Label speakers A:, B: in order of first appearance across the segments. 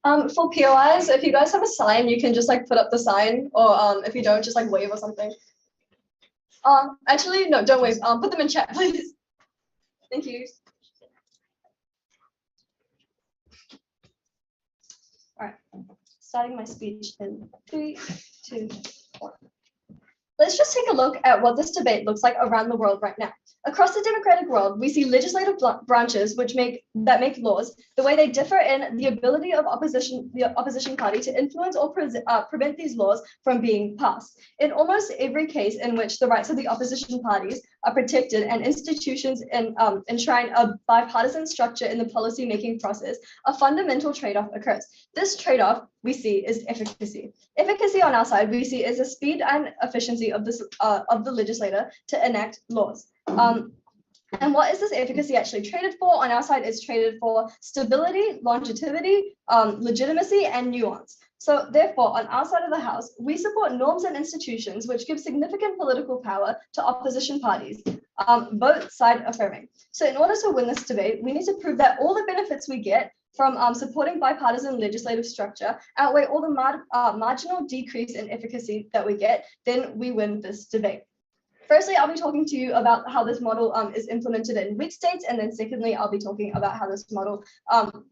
A: For POIs, if you guys have a sign, you can just like put up the sign, or if you don't, just like wave or something. Actually, no, don't wave. Put them in chat, please. Thank you. All right, starting my speech in 3, 2, 1. Let's just take a look at what this debate looks like around the world right now. Across the democratic world, we see legislative branches that make laws. The way they differ in the ability of the opposition party to influence or prevent these laws from being passed. In almost every case in which the rights of the opposition parties are protected and institutions enshrine a bipartisan structure in the policy-making process, a fundamental trade-off occurs. This trade-off we see is efficacy. Efficacy on our side we see is the speed and efficiency of the legislator to enact laws. And what is this efficacy actually traded for? On our side, it's traded for stability, longevity, legitimacy, and nuance. So therefore, on our side of the house, we support norms and institutions which give significant political power to opposition parties, both side affirming. So in order to win this debate, we need to prove that all the benefits we get from supporting bipartisan legislative structure outweigh all the marginal decrease in efficacy that we get, then we win this debate. Firstly, I'll be talking to you about how this model is implemented in weak states, and then secondly, I'll be talking about how this model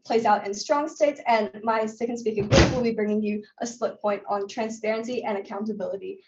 A: plays out in strong states, and my second speaker group will be bringing you a split point on transparency and accountability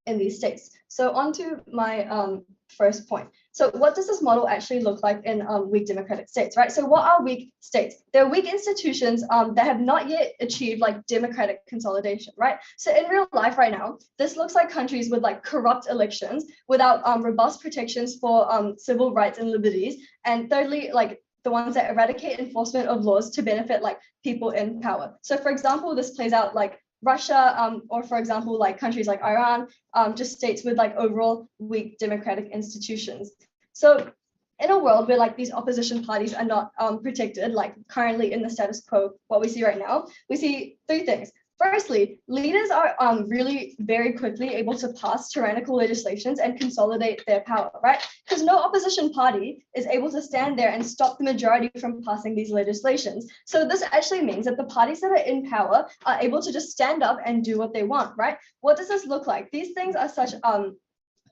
A: in these states. So on to my first point. So what does this model actually look like in weak democratic states, right? So what are weak states? They're weak institutions that have not yet achieved like democratic consolidation, right? So in real life right now, this looks like countries with like corrupt elections without robust protections for civil rights and liberties. And thirdly, like the ones that eradicate enforcement of laws to benefit like people in power. So for example, this plays out like Russia, or for example, like countries like Iran, just states with like overall weak democratic institutions. So in a world where like these opposition parties are not protected, like currently in the status quo, what we see right now, we see three things. Firstly, leaders are really very quickly able to pass tyrannical legislations and consolidate their power, right? Because no opposition party is able to stand there and stop the majority from passing these legislations. So this actually means that the parties that are in power are able to just stand up and do what they want, right? What does this look like? These things are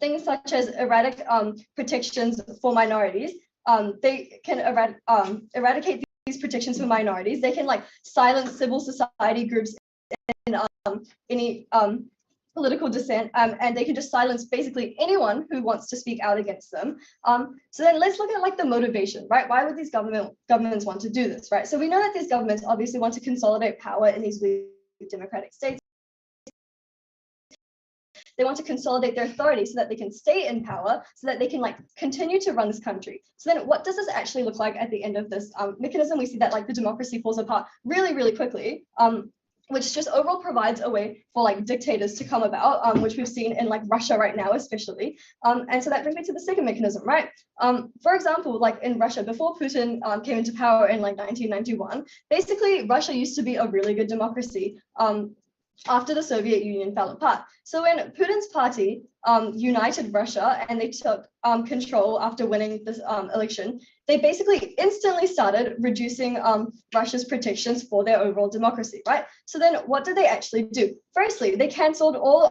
A: things such as erratic protections for minorities. They can eradicate these protections for minorities. They can like silence civil society groups in any political dissent, and they can just silence basically anyone who wants to speak out against them. So then let's look at like the motivation, right? Why would these governments want to do this, right? So we know that these governments obviously want to consolidate power in these weak democratic states. They want to consolidate their authority so that they can stay in power, so that they can like continue to run this country. So then what does this actually look like at the end of this mechanism? We see that like the democracy falls apart really, really quickly, which just overall provides a way for like dictators to come about, which we've seen in like Russia right now, especially. And so that brings me to the second mechanism, right? For example, like in Russia, before Putin came into power in like 1991, basically Russia used to be a really good democracy. After the Soviet Union fell apart. So when Putin's party united Russia and they took control after winning this election, they basically instantly started reducing Russia's protections for their overall democracy, right? So then what did they actually do? Firstly, they canceled all,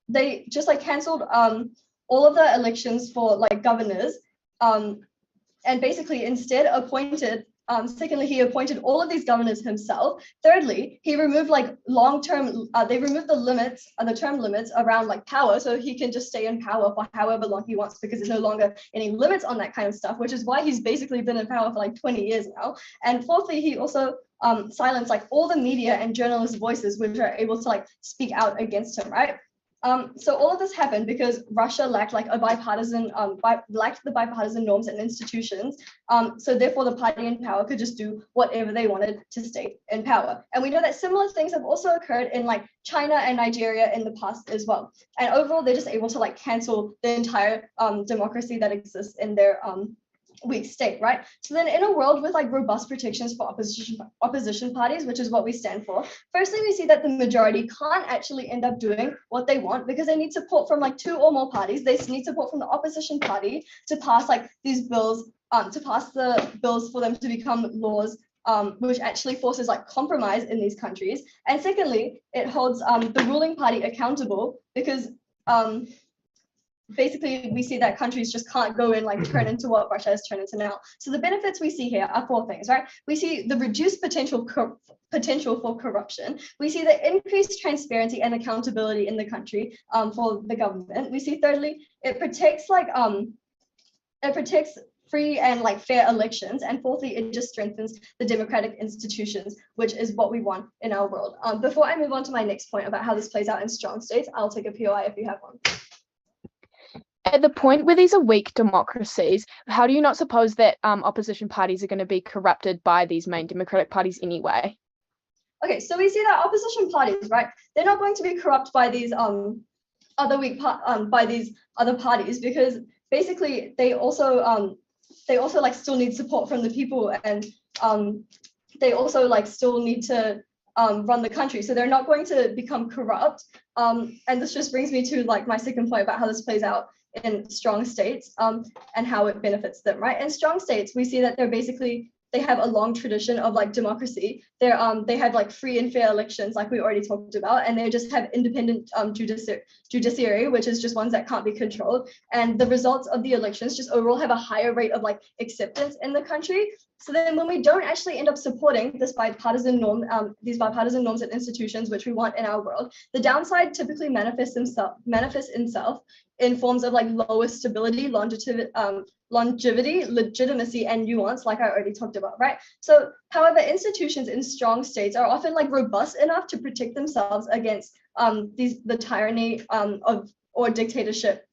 A: they just like canceled all of the elections for like governors, and basically instead appointed secondly, he appointed all of these governors himself. Thirdly, he removed like long-term, they removed the limits, the term limits around like power, so he can just stay in power for however long he wants because there's no longer any limits on that kind of stuff, which is why he's basically been in power for like 20 years now. And fourthly, he also silenced like all the media and journalists' voices, which are able to like speak out against him, right? So all of this happened because Russia lacked like a bipartisan, lacked the bipartisan norms and institutions. So therefore the party in power could just do whatever they wanted to stay in power. And we know that similar things have also occurred in like China and Nigeria in the past as well. And overall, they're just able to like cancel the entire democracy that exists in their weak state, right? So then in a world with like robust protections for opposition parties, which is what we stand for, firstly, we see that the majority can't actually end up doing what they want because they need support from like 2 or more parties. They need support from the opposition party to pass like these bills, to pass the bills for them to become laws, which actually forces like compromise in these countries. And secondly, it holds the ruling party accountable because basically we see that countries just can't go and like turn into what Russia has turned into now. So the benefits we see here are 4 things, right? We see the reduced potential for corruption. We see the increased transparency and accountability in the country for the government. We see thirdly, it protects free and like fair elections, and fourthly, it just strengthens the democratic institutions, which is what we want in our world. Before I move on to my next point about how this plays out in strong states, I'll take a POI if you have one.
B: At the point where these are weak democracies, how do you not suppose that opposition parties are going to be corrupted by these main democratic parties anyway?
A: Okay, so we see that opposition parties, right? They're not going to be corrupt by these by these other parties because basically they also like still need support from the people, and they also like still need to run the country, so they're not going to become corrupt. And this just brings me to like my second point about how this plays out in strong states and how it benefits them, right? In strong states, we see that they have a long tradition of like democracy. They have like free and fair elections, like we already talked about, and they just have independent judiciary, which is just ones that can't be controlled. And the results of the elections just overall have a higher rate of like acceptance in the country. So then when we don't actually end up supporting this bipartisan norm, these bipartisan norms and institutions, which we want in our world, the downside typically manifests itself in forms of like lower stability, longevity, legitimacy, and nuance, like I already talked about, right? So, however, institutions in strong states are often like robust enough to protect themselves against the tyranny or dictatorship,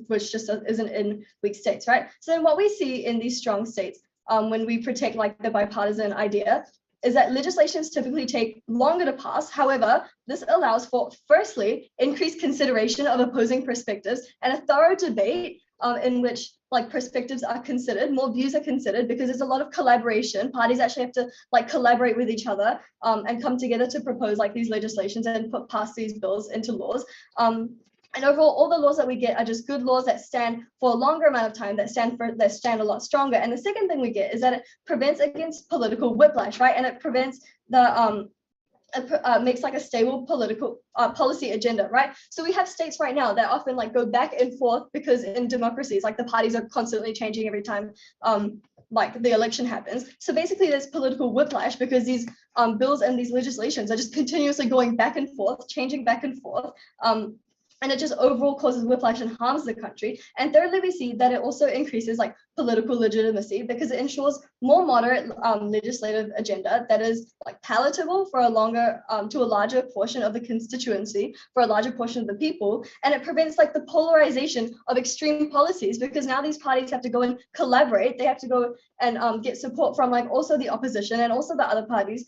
A: which just isn't in weak states, right? So then what we see in these strong states, when we protect like the bipartisan idea, is that legislations typically take longer to pass. However, this allows for, firstly, increased consideration of opposing perspectives and a thorough debate in which like perspectives are considered, more views are considered, because there's a lot of collaboration. Parties actually have to like collaborate with each other and come together to propose like these legislations and pass these bills into laws. And overall, all the laws that we get are just good laws that stand for a longer amount of time, that stand a lot stronger. And the second thing we get is that it prevents against political whiplash, right? And it prevents makes like a stable political policy agenda, right? So we have states right now that often like go back and forth because in democracies, like the parties are constantly changing every time like the election happens. So basically there's political whiplash because these bills and these legislations are just continuously going back and forth, changing back and forth. And it just overall causes whiplash and harms the country. And thirdly, we see that it also increases like political legitimacy because it ensures more moderate legislative agenda that is like palatable for a larger portion of the constituency, for a larger portion of the people. And it prevents like the polarization of extreme policies because now these parties have to go and collaborate. They have to go and get support from like also the opposition and also the other parties.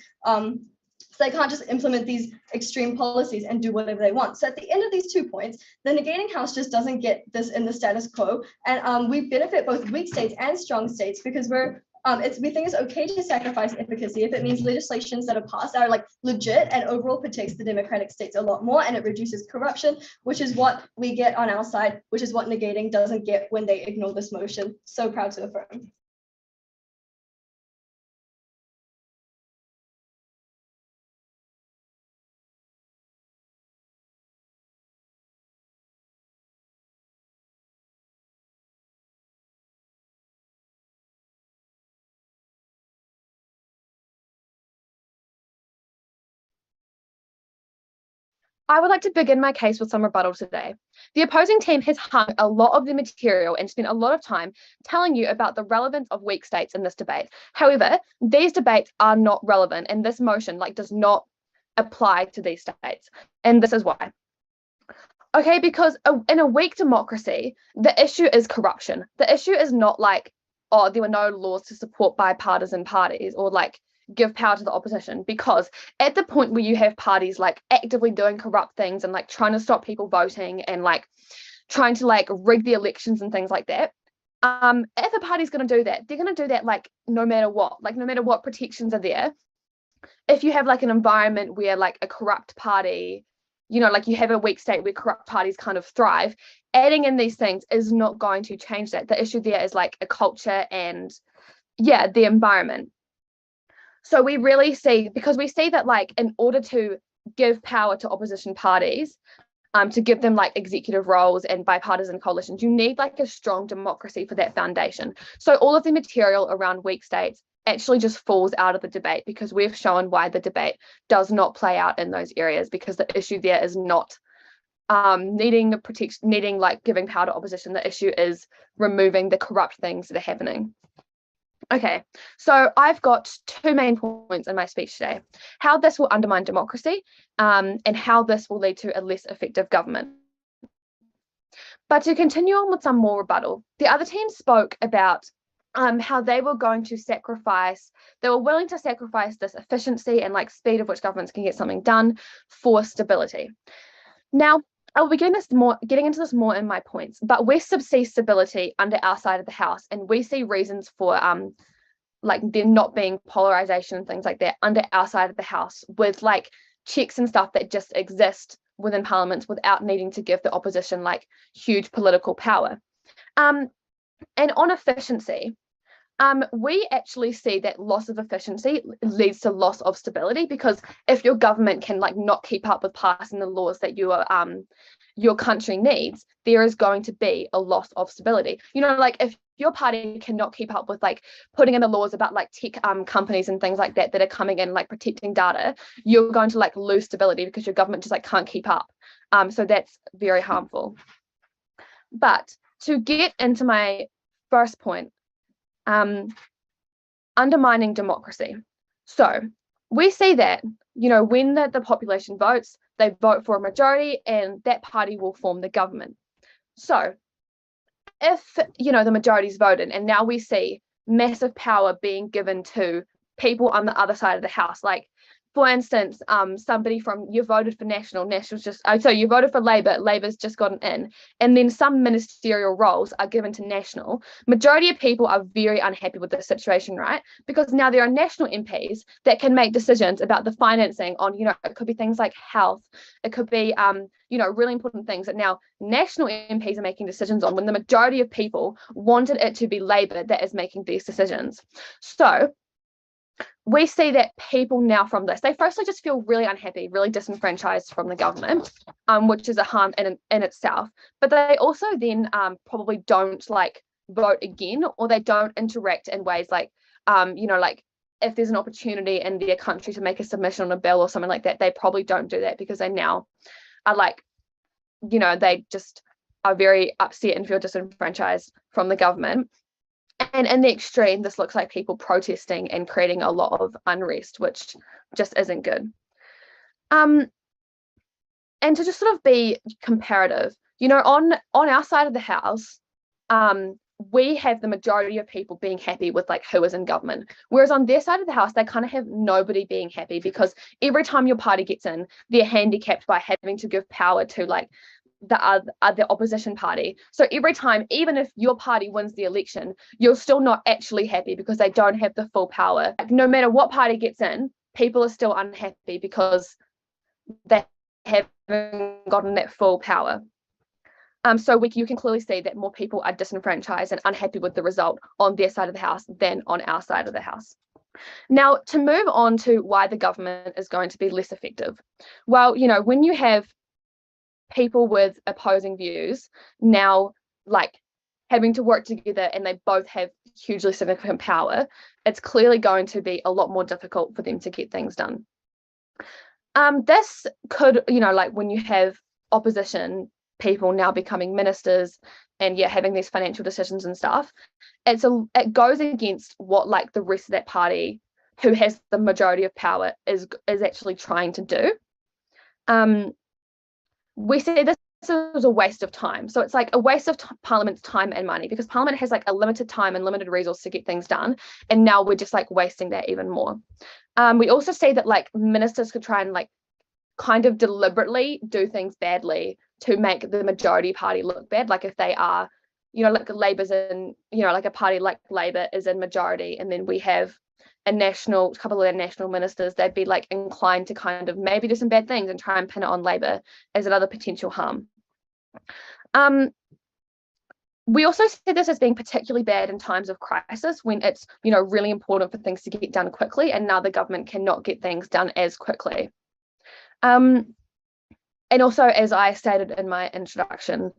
A: So they can't just implement these extreme policies and do whatever they want. So at the end of these 2 points, the negating house just doesn't get this in the status quo. And we benefit both weak states and strong states because we think it's okay to sacrifice efficacy if it means legislations that are passed are like legit and overall protects the democratic states a lot more, and it reduces corruption, which is what we get on our side, which is what negating doesn't get when they ignore this motion. So proud to affirm.
B: I would like to begin my case with some rebuttal today. The opposing team has hung a lot of the material and spent a lot of time telling you about the relevance of weak states in this debate. However, these debates are not relevant, and this motion does not apply to these states. And this is why. Okay, because in a weak democracy, the issue is corruption. The issue is not like, oh, there were no laws to support bipartisan parties or like give power to the opposition, because at the point where you have parties like actively doing corrupt things and like trying to stop people voting and like trying to like rig the elections and things like that, if a party's going to do that, they're going to do that like no matter what, protections are there. If you have like an environment where like a corrupt party, like you have a weak state where corrupt parties kind of thrive, adding in these things is not going to change that. The issue there is like a culture and the environment. So we really see, because we see that like in order to give power to opposition parties, to give them like executive roles and bipartisan coalitions, you need like a strong democracy for that foundation. So all of the material around weak states actually just falls out of the debate, because we've shown why the debate does not play out in those areas, because the issue there is not needing like giving power to opposition. The issue is removing the corrupt things that are happening. Okay, so I've got two main points in my speech today: how this will undermine democracy, and how this will lead to a less effective government. But to continue on with some more rebuttal, the other team spoke about how they were willing to sacrifice this efficiency and like speed of which governments can get something done for stability. Now, I'll be getting into this more in my points, but we see stability under our side of the house, and we see reasons for like there not being polarization and things like that under our side of the house, with like checks and stuff that just exist within parliaments without needing to give the opposition like huge political power. And on efficiency, we actually see that loss of efficiency leads to loss of stability, because if your government can like not keep up with passing the laws that your country needs, there is going to be a loss of stability. Like if your party cannot keep up with like putting in the laws about like tech companies and things like that are coming in, like protecting data, you're going to like lose stability because your government just like can't keep up. So that's very harmful. But to get into my first point, undermining democracy. So we see that, when the population votes, they vote for a majority and that party will form the government. So if, the majority's voted and now we see massive power being given to people on the other side of the house, like for instance, somebody you voted for you voted for Labor's just gotten in, and then some ministerial roles are given to National. Majority of people are very unhappy with this situation, right? Because now there are National MPs that can make decisions about the financing on, it could be things like health, it could be, really important things that now National MPs are making decisions on, when the majority of people wanted it to be Labor that is making these decisions. So we see that people now from this, they firstly just feel really unhappy, really disenfranchised from the government, which is a harm in itself. But they also then probably don't like vote again, or they don't interact in ways like, like if there's an opportunity in their country to make a submission on a bill or something like that, they probably don't do that, because they now are like, they just are very upset and feel disenfranchised from the government. And in the extreme, this looks like people protesting and creating a lot of unrest, which just isn't good. And to just sort of be comparative, on our side of the house, we have the majority of people being happy with like who is in government, whereas on their side of the house, they kind of have nobody being happy, because every time your party gets in, they're handicapped by having to give power to like the opposition party. So every time, even if your party wins the election, you're still not actually happy because they don't have the full power. Like, no matter what party gets in, people are still unhappy because they haven't gotten that full power. So you can clearly see that more people are disenfranchised and unhappy with the result on their side of the house than on our side of the house. Now, to move on to why the government is going to be less effective. Well, when you have people with opposing views now like having to work together and they both have hugely significant power, it's clearly going to be a lot more difficult for them to get things done. This could, like when you have opposition people now becoming ministers and having these financial decisions and stuff, it goes against what like the rest of that party who has the majority of power is actually trying to do. We say this is a waste of time. So it's like a waste of Parliament's time and money, because Parliament has like a limited time and limited resource to get things done. And now we're just like wasting that even more. We also see that like ministers could try and like kind of deliberately do things badly to make the majority party look bad. Like if they are, like Labour's in, like a party like Labour is in majority, and then we have a couple of national ministers, they'd be like inclined to kind of maybe do some bad things and try and pin it on Labour as another potential harm. We also see this as being particularly bad in times of crisis, when it's, really important for things to get done quickly, and now the government cannot get things done as quickly. And also, as I stated in my introduction,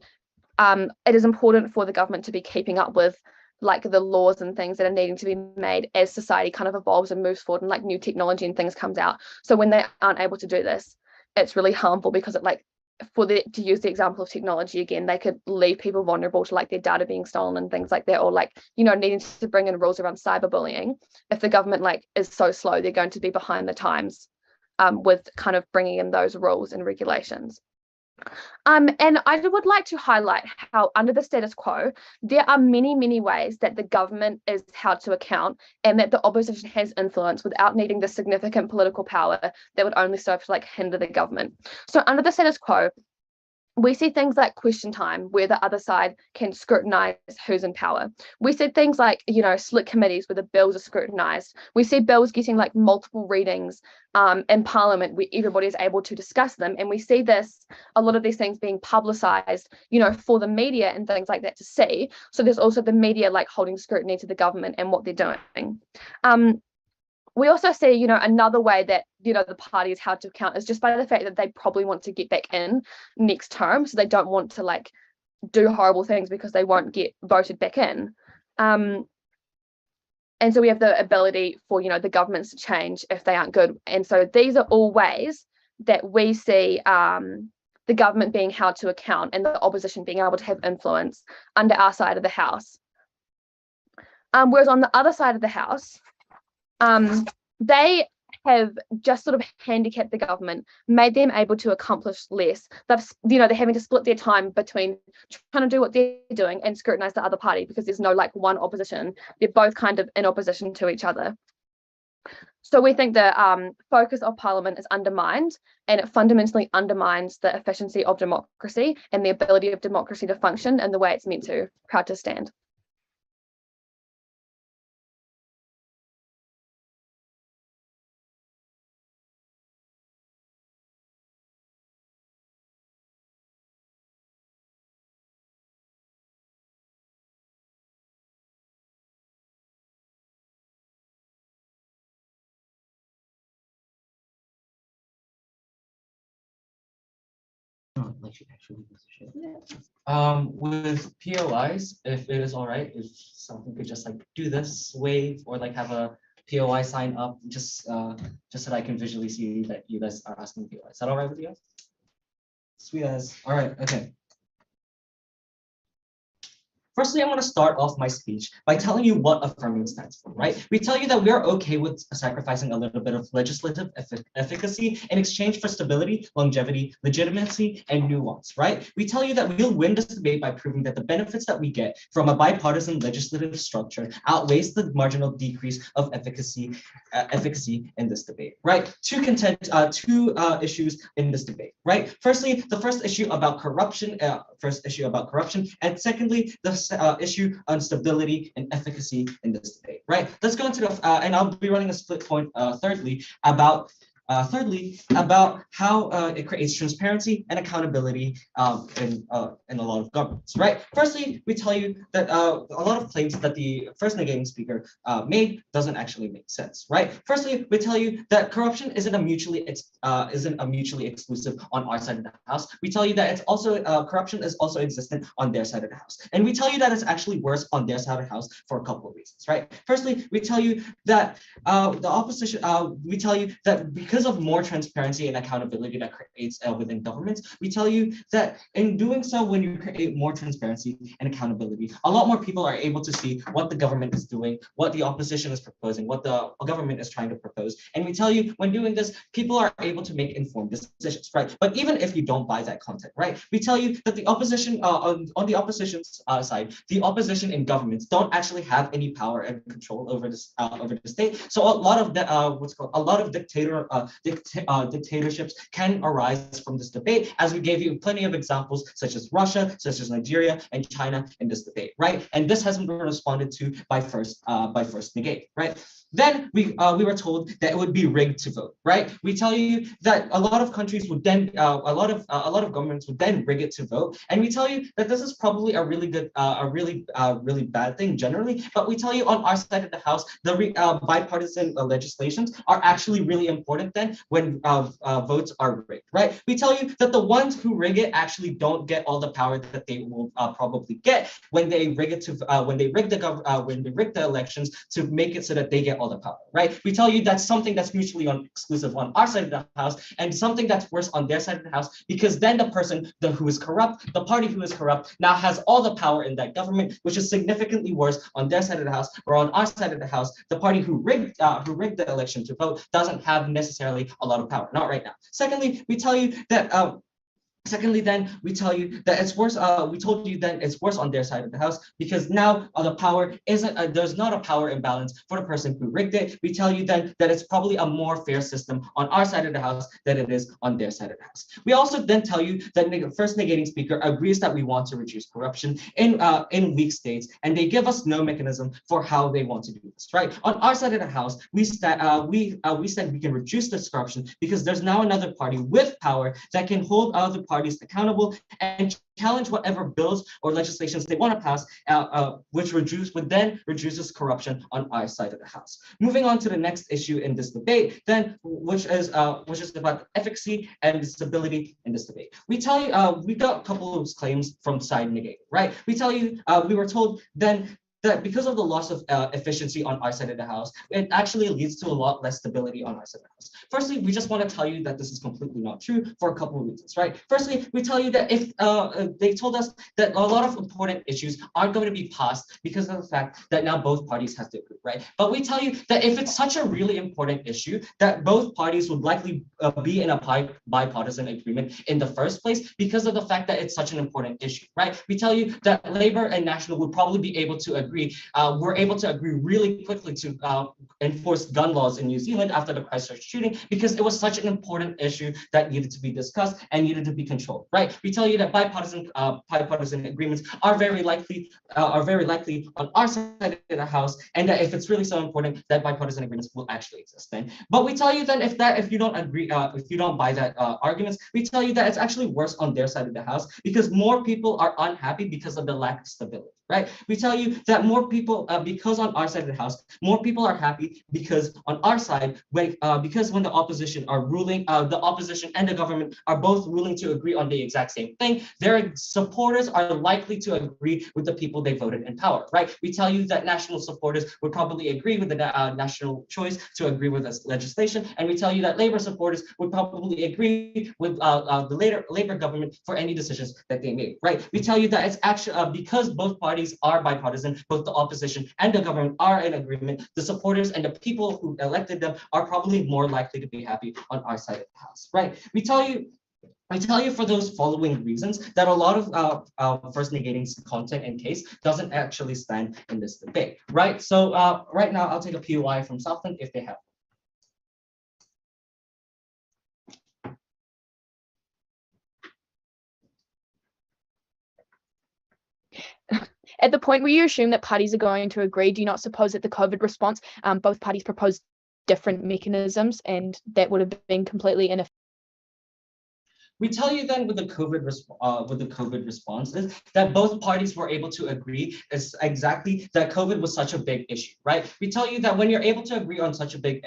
B: it is important for the government to be keeping up with like the laws and things that are needing to be made as society kind of evolves and moves forward, and like new technology and things comes out. So when they aren't able to do this, it's really harmful, because it to use the example of technology again, they could leave people vulnerable to like their data being stolen and things like that, or like, needing to bring in rules around cyberbullying. If the government is so slow, they're going to be behind the times with kind of bringing in those rules and regulations. And I would like to highlight how under the status quo, there are many, many ways that the government is held to account, and that the opposition has influence without needing the significant political power that would only serve to hinder the government. So under the status quo, we see things like question time, where the other side can scrutinize who's in power. We see things like, split committees where the bills are scrutinized. We see bills getting multiple readings in Parliament, where everybody is able to discuss them. And we see a lot of these things being publicized, for the media and things like that to see. So there's also the media holding scrutiny to the government and what they're doing. We also see, another way that, the party is held to account is just by the fact that they probably want to get back in next term. So they don't want to do horrible things because they won't get voted back in. And so we have the ability for, the governments to change if they aren't good. And so these are all ways that we see the government being held to account and the opposition being able to have influence under our side of the house. Whereas on the other side of the house, they have just sort of handicapped the government, made them able to accomplish less. They're having to split their time between trying to do what they're doing and scrutinize the other party, because there's no one opposition. They're both kind of in opposition to each other. So we think the focus of Parliament is undermined, and it fundamentally undermines the efficiency of democracy and the ability of democracy to function in the way it's meant to, proud to stand.
C: With POIs, if it is all right, if someone could just do this wave, or have a POI sign up, just so that I can visually see that you guys are asking POI. Is that all right with you guys? Sweet as. All right. Okay. Firstly, I'm going to start off my speech by telling you what affirming stands for, right? We tell you that we are okay with sacrificing a little bit of legislative efficacy in exchange for stability, longevity, legitimacy, and nuance, right? We tell you that we'll win this debate by proving that the benefits that we get from a bipartisan legislative structure outweighs the marginal decrease of efficacy in this debate, right? Two issues in this debate, right? Firstly, the first issue about corruption, and secondly, the issue on stability and efficacy in this debate, right? Let's go into the, and I'll be running a split point thirdly about how it creates transparency and accountability in a lot of governments, right? Firstly, we tell you that a lot of claims that the first negating speaker made doesn't actually make sense, right? Firstly, we tell you that corruption isn't a mutually exclusive on our side of the house. We tell you that it's also corruption is also existent on their side of the house, and we tell you that it's actually worse on their side of the house for a couple of reasons, right? Firstly, we tell you that the opposition. We tell you that because of more transparency and accountability that creates within governments, we tell you that in doing so, when you create more transparency and accountability, a lot more people are able to see what the government is doing, what the opposition is proposing, what the government is trying to propose. And we tell you, when doing this, people are able to make informed decisions, right? But even if you don't buy that content, right, we tell you that the opposition on the opposition's side, the opposition in governments don't actually have any power and control over this over the state. So a lot of dictatorships can arise from this debate, as we gave you plenty of examples, such as Russia, such as Nigeria, and China in this debate, right? And this hasn't been responded to by first negate, right? Then we were told that it would be rigged to vote, right? We tell you that a lot of countries would then, a lot of governments would then rig it to vote, and we tell you that this is probably a really good, really bad thing generally. But we tell you on our side of the house, the bipartisan legislations are actually really important then when votes are rigged, right? We tell you that the ones who rig it actually don't get all the power that they will probably get when they rig it to when they rig the elections to make it so that they get all the power, right? We tell you that's something that's mutually exclusive on our side of the house, and something that's worse on their side of the house, because then the person who is corrupt, the party who is corrupt, now has all the power in that government, which is significantly worse on their side of the house. Or on our side of the house, the party who rigged the election to vote doesn't have necessarily a lot of power, not right now. Secondly, we tell you that we tell you that it's worse. We told you that it's worse on their side of the house, because now the power isn't. There's not a power imbalance for the person who rigged it. We tell you then that it's probably a more fair system on our side of the house than it is on their side of the house. We also then tell you that the first negating speaker agrees that we want to reduce corruption in weak states, and they give us no mechanism for how they want to do this. Right on our side of the house, we said we can reduce this corruption because there's now another party with power that can hold other parties accountable and challenge whatever bills or legislations they want to pass, which then reduces corruption on our side of the house. Moving on to the next issue in this debate, then, which is about efficacy and stability in this debate. We tell you we got a couple of claims from side negate, right? We tell you we were told then that because of the loss of efficiency on our side of the house, it actually leads to a lot less stability on our side of the house. Firstly, we just want to tell you that this is completely not true for a couple of reasons, right? Firstly, we tell you that if they told us that a lot of important issues aren't going to be passed because of the fact that now both parties have to agree, right? But we tell you that if it's such a really important issue, that both parties would likely be in a bipartisan agreement in the first place because of the fact that it's such an important issue, right? We tell you that Labour and National would probably be able to agree. We're able to agree really quickly to enforce gun laws in New Zealand after the Christchurch shooting because it was such an important issue that needed to be discussed and needed to be controlled, right? We tell you that bipartisan agreements are very likely on our side of the house, and that if it's really so important, that bipartisan agreements will actually exist then. But we tell you then if you don't agree, if you don't buy that arguments, we tell you that it's actually worse on their side of the house because more people are unhappy because of the lack of stability, right? We tell you that more people, because on our side of the house, more people are happy because on our side, because when the opposition are ruling, the opposition and the government are both ruling to agree on the exact same thing, their supporters are likely to agree with the people they voted in power, right? We tell you that national supporters would probably agree with the national choice to agree with this legislation, and we tell you that Labour supporters would probably agree with the Labour government for any decisions that they made, right? We tell you that it's actually because both parties are bipartisan, both the opposition and the government are in agreement, the supporters and the people who elected them are probably more likely to be happy on our side of the house, right? I tell you for those following reasons that a lot of first negating content and case doesn't actually stand in this debate, right? So right now I'll take a POI from Southland if they have.
B: At the point where you assume that parties are going to agree, do you not suppose that the COVID response, both parties proposed different mechanisms and that would have been completely ineffective?
C: We tell you then with the COVID responses that both parties were able to agree is exactly that COVID was such a big issue, right? We tell you that when you're able to agree on such a big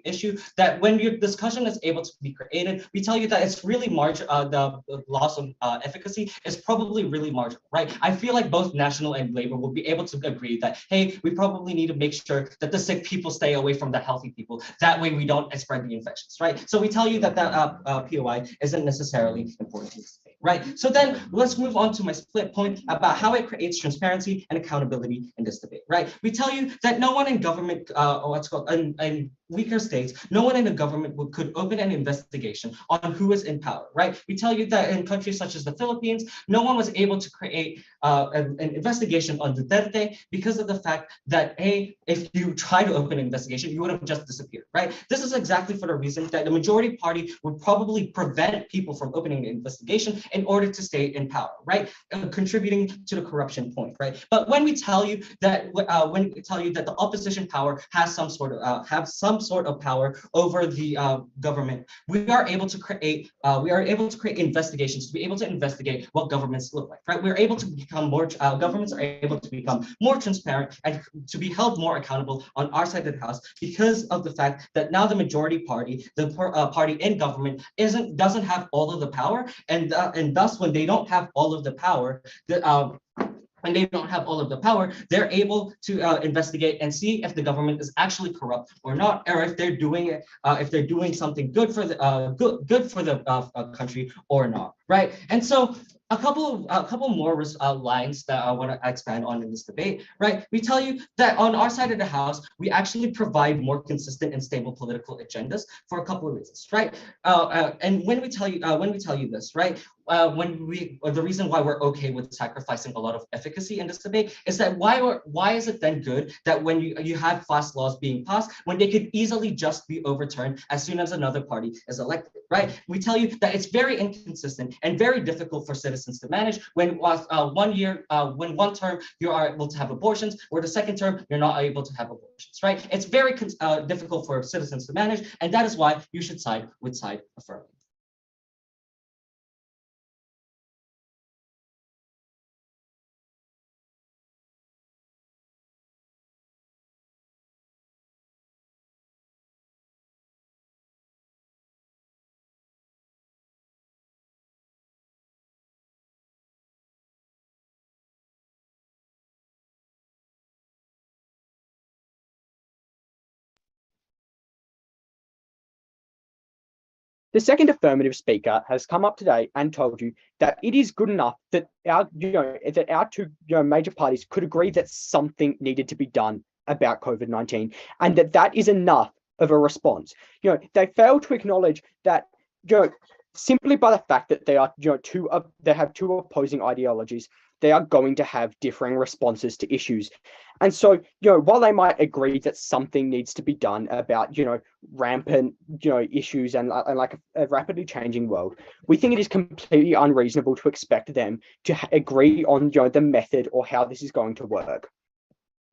C: issue, that when your discussion is able to be created, we tell you that it's really the loss of efficacy is probably really marginal, right? I feel like both National and Labour will be able to agree that, hey, we probably need to make sure that the sick people stay away from the healthy people. That way we don't spread the infections, right? So we tell you that that POI isn't necessarily important in this debate. right? So then let's move on to my split point about how it creates transparency and accountability in this debate, right? We tell you that no one in government, in weaker states, no one in the government could open an investigation on who is in power, right? We tell you that in countries such as the Philippines, no one was able to create an investigation on Duterte because of the fact that, if you try to open an investigation, you would have just disappeared, right? This is exactly for the reason that the majority party would probably prevent people from opening an investigation in order to stay in power, right? Contributing to the corruption point, right? But when we tell you that the opposition power has some sort of power over the government, we are able to create investigations to be able to investigate what governments look like, right? We're able to become more governments are able to become more transparent and to be held more accountable on our side of the house because of the fact that now the majority party, the party in government, doesn't have all of the power, and thus when they don't have all of the power, they're able to investigate and see if the government is actually corrupt or not, or if they're doing something good for the country or not, right? And so a couple more lines that I want to expand on in this debate, right? We tell you that on our side of the house, we actually provide more consistent and stable political agendas for a couple of reasons, right? And when we tell you this, right? The reason why we're okay with sacrificing a lot of efficacy in this debate is that why is it then good that when you have class laws being passed when they could easily just be overturned as soon as another party is elected, right? We tell you that it's very inconsistent and very difficult for citizens to manage when one term you are able to have abortions, or the second term you're not able to have abortions, right? It's very difficult for citizens to manage, and that is why you should side with side affirming.
D: The second affirmative speaker has come up today and told you that it is good enough that our two major parties could agree that something needed to be done about COVID-19, and that is enough of a response. They fail to acknowledge that simply by the fact that they are they have two opposing ideologies, they are going to have differing responses to issues. And so, while they might agree that something needs to be done about, rampant, issues and like a rapidly changing world, we think it is completely unreasonable to expect them to agree on, the method or how this is going to work.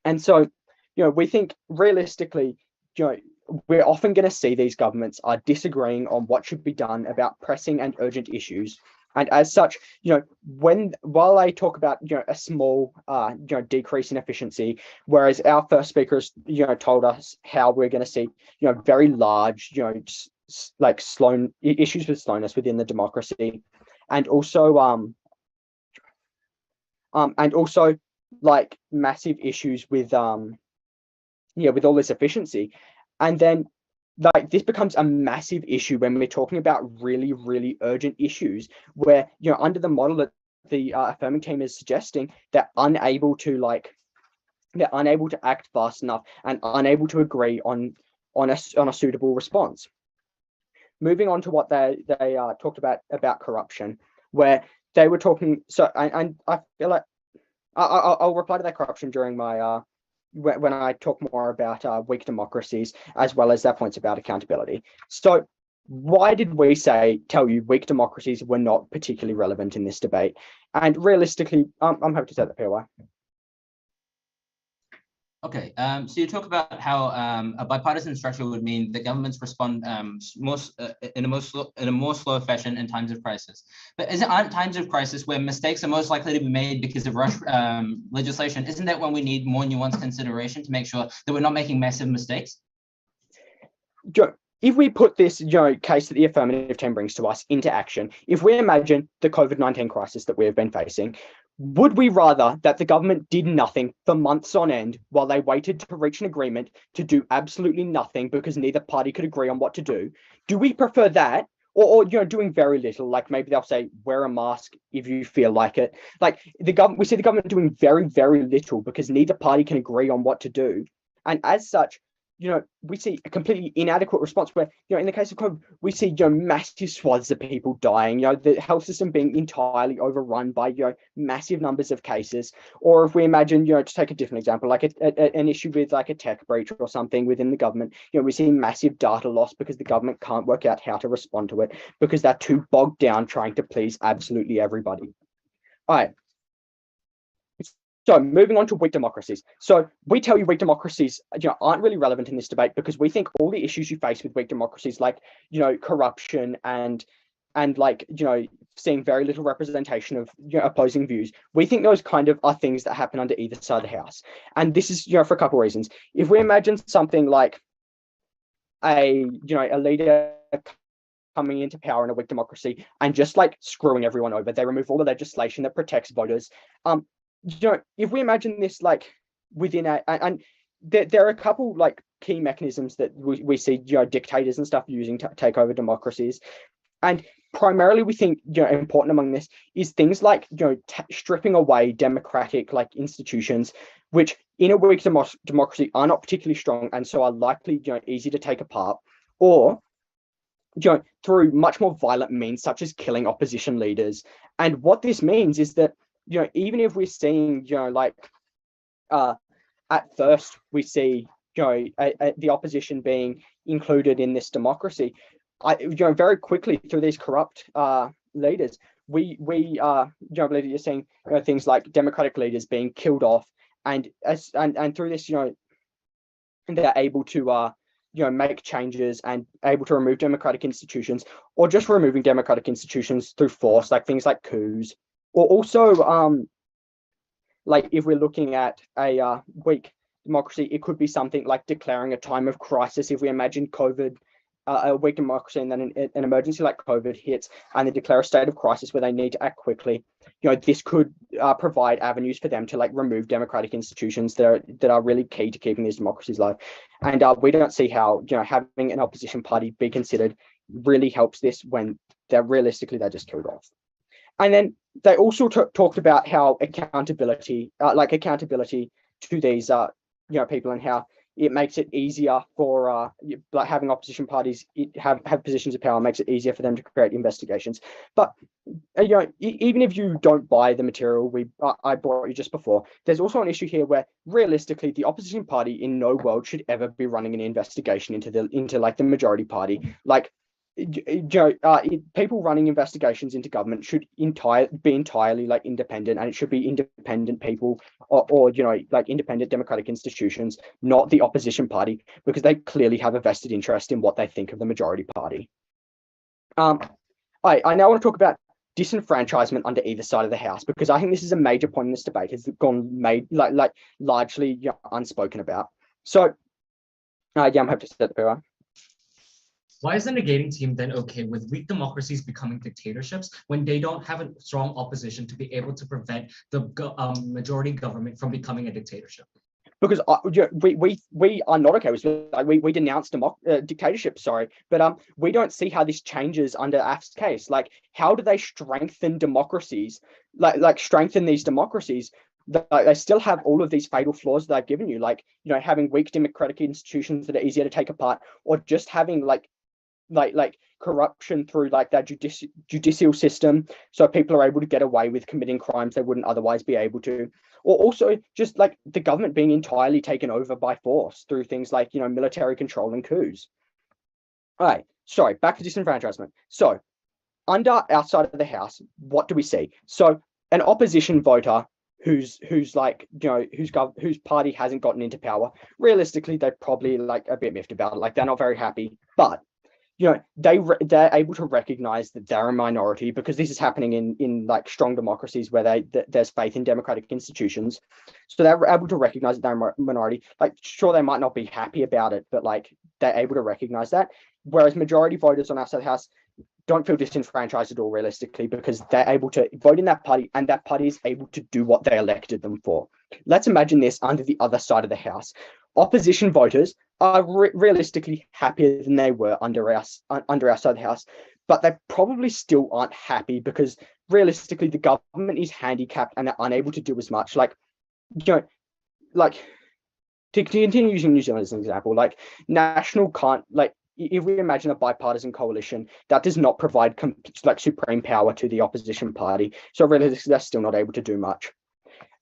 D: And so, we think realistically, we're often going to see these governments are disagreeing on what should be done about pressing and urgent issues. And as such, while they talk about, a small, decrease in efficiency, whereas our first speakers, told us how we're going to see, very large, like issues with slowness within the democracy, and also like massive issues with, with all this efficiency. And then, like, this becomes a massive issue when we're talking about really, really urgent issues where, under the model that the affirming team is suggesting, they're unable to act fast enough and unable to agree on a suitable response. Moving on to what they talked about corruption, where they were talking. So, and I feel like I'll reply to that corruption during my when I talk more about weak democracies, as well as their points about accountability. So why did we tell you weak democracies were not particularly relevant in this debate? And realistically, I'm happy to say that, PY.
E: Okay, so you talk about how a bipartisan structure would mean that governments respond in a more slow fashion in times of crisis. But aren't times of crisis where mistakes are most likely to be made because of rush legislation? Isn't that when we need more nuanced consideration to make sure that we're not making massive mistakes?
D: If we put this case that the affirmative team brings to us into action, if we imagine the COVID-19 crisis that we have been facing, would we rather that the government did nothing for months on end while they waited to reach an agreement to do absolutely nothing because neither party could agree on what to do? Do we prefer that, or doing very little. Like maybe they'll say wear a mask if you feel like it. Like we see the government doing very, very little because neither party can agree on what to do, and as such, we see a completely inadequate response where, in the case of COVID, we see, massive swaths of people dying, the health system being entirely overrun by, massive numbers of cases. Or if we imagine, to take a different example, like an issue with like a tech breach or something within the government, we see massive data loss because the government can't work out how to respond to it because they're too bogged down trying to please absolutely everybody. All right. So moving on to weak democracies. So we tell you weak democracies, aren't really relevant in this debate because we think all the issues you face with weak democracies, like, corruption and like, seeing very little representation of opposing views, we think those kind of are things that happen under either side of the house. And this is, for a couple of reasons. If we imagine something like a leader coming into power in a weak democracy and just like screwing everyone over, they remove all the legislation that protects voters. If we imagine this like within and there are a couple like key mechanisms that we see dictators and stuff using to take over democracies, and primarily we think important among this is things like stripping away democratic like institutions, which in a weak democracy are not particularly strong and so are likely easy to take apart, or through much more violent means such as killing opposition leaders. And what this means is that even if we're seeing, at first we see, the opposition being included in this democracy, very quickly through these corrupt leaders, we believe that you're seeing things like democratic leaders being killed off, and through this, they're able to make changes and able to remove democratic institutions, or just removing democratic institutions through force, like things like coups. Or also, like if we're looking at a weak democracy, it could be something like declaring a time of crisis. If we imagine COVID, a weak democracy, and then an emergency like COVID hits, and they declare a state of crisis where they need to act quickly, this could provide avenues for them to like remove democratic institutions that are really key to keeping these democracies alive. And we don't see how having an opposition party be considered really helps this when they're just killed off. And then they also talked about how accountability to these people, and how it makes it easier for like having opposition parties have positions of power makes it easier for them to create investigations. But even if you don't buy the material I brought you just before, there's also an issue here where realistically the opposition party in no world should ever be running an investigation into like the majority party. Like people running investigations into government should be entirely like independent, and it should be independent people or like independent democratic institutions, not the opposition party, because they clearly have a vested interest in what they think of the majority party. I now want to talk about disenfranchisement under either side of the house, because I think this is a major point in this debate. It's like largely unspoken about. So I'm happy to set the
C: Why is the negating team then okay with weak democracies becoming dictatorships when they don't have a strong opposition to be able to prevent the majority government from becoming a dictatorship?
D: Because we are not okay with we denounce dictatorship, but we don't see how this changes under AF's case. Like, how do they strengthen democracies, like strengthen these democracies? They still have all of these fatal flaws that I've given you, like having weak democratic institutions that are easier to take apart, or just having like corruption through like that judicial system, so people are able to get away with committing crimes they wouldn't otherwise be able to, or also just like the government being entirely taken over by force through things like military control and coups. All right, sorry, back to disenfranchisement. So under outside of the house, what do we see? So an opposition voter whose party hasn't gotten into power, realistically they're probably like a bit miffed about it, like they're not very happy, but they're able to recognize that they're a minority, because this is happening in like strong democracies where there's faith in democratic institutions. So they're able to recognize that they're a minority. Like, sure, they might not be happy about it, but like they're able to recognize that. Whereas majority voters on our side of the house don't feel disenfranchised at all, realistically, because they're able to vote in that party, and that party is able to do what they elected them for. Let's imagine this under the other side of the house. Opposition voters are realistically happier than they were under our side of the house, but they probably still aren't happy because realistically the government is handicapped and are unable to do as much. Like, you know, like to continue using New Zealand as an example, like national can't, like, if we imagine a bipartisan coalition, that does not provide like supreme power to the opposition party. So really, they're still not able to do much.